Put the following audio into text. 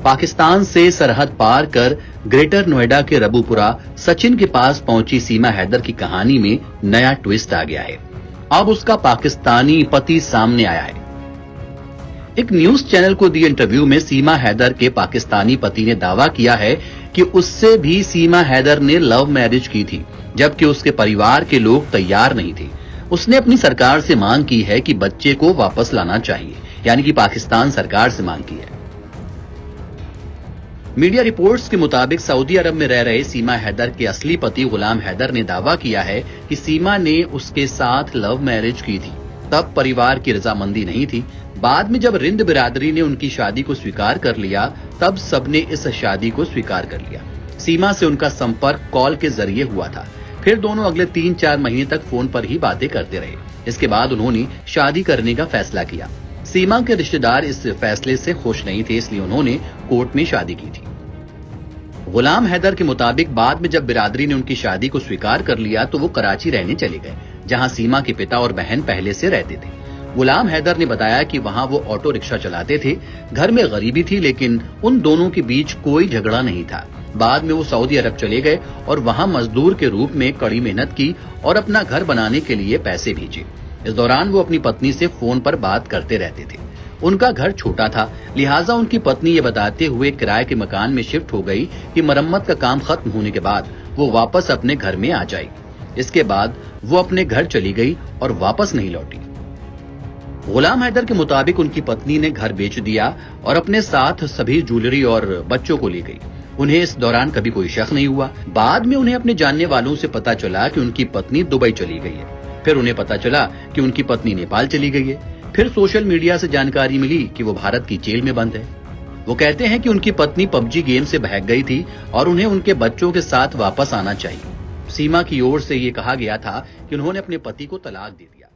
पाकिस्तान से सरहद पार कर ग्रेटर नोएडा के रबूपुरा सचिन के पास पहुंची सीमा हैदर की कहानी में नया ट्विस्ट आ गया है। अब उसका पाकिस्तानी पति सामने आया है। एक न्यूज चैनल को दिए इंटरव्यू में सीमा हैदर के पाकिस्तानी पति ने दावा किया है कि उससे भी सीमा हैदर ने लव मैरिज की थी, जबकि उसके परिवार के लोग तैयार नहीं थे। उसने अपनी सरकार से मांग की है कि बच्चे को वापस लाना चाहिए, यानी कि पाकिस्तान सरकार से मांग की है। मीडिया रिपोर्ट्स के मुताबिक सऊदी अरब में रह रहे सीमा हैदर के असली पति गुलाम हैदर ने दावा किया है कि सीमा ने उसके साथ लव मैरिज की थी। तब परिवार की रजामंदी नहीं थी। बाद में जब रिंद बिरादरी ने उनकी शादी को स्वीकार कर लिया, तब सबने इस शादी को स्वीकार कर लिया। सीमा से उनका संपर्क कॉल के जरिए हुआ था। फिर दोनों अगले 3-4 महीने तक फोन पर ही बातें करते रहे। इसके बाद उन्होंने शादी करने का फैसला किया। सीमा के रिश्तेदार इस फैसले से खुश नहीं थे, इसलिए उन्होंने कोर्ट में शादी की थी। गुलाम हैदर के मुताबिक बाद में जब बिरादरी ने उनकी शादी को स्वीकार कर लिया तो वो कराची रहने चले गए, जहां सीमा के पिता और बहन पहले से रहते थे। गुलाम हैदर ने बताया कि वहां वो ऑटो रिक्शा चलाते थे। घर में गरीबी थी, लेकिन उन दोनों के बीच कोई झगड़ा नहीं था। बाद में वो सऊदी अरब चले गए और वहां मजदूर के रूप में कड़ी मेहनत की और अपना घर बनाने के लिए पैसे भेजे। इस दौरान वो अपनी पत्नी से फोन पर बात करते रहते थे। उनका घर छोटा था, लिहाजा उनकी पत्नी ये बताते हुए किराए के मकान में शिफ्ट हो गई कि मरम्मत का काम खत्म होने के बाद वो वापस अपने घर में आ जाएगी। इसके बाद वो अपने घर चली गई और वापस नहीं लौटी। गुलाम हैदर के मुताबिक उनकी पत्नी ने घर बेच दिया और अपने साथ सभी ज्वेलरी और बच्चों को ले गई। उन्हें इस दौरान कभी कोई शक नहीं हुआ। बाद में उन्हें अपने जानने वालों से पता चला कि उनकी पत्नी दुबई चली गई है। फिर उन्हें पता चला कि उनकी पत्नी नेपाल चली गई है। फिर सोशल मीडिया से जानकारी मिली कि वो भारत की जेल में बंद है। वो कहते हैं कि उनकी पत्नी पबजी गेम से भाग गई थी और उन्हें उनके बच्चों के साथ वापस आना चाहिए। सीमा की ओर से ये कहा गया था कि उन्होंने अपने पति को तलाक दे दिया।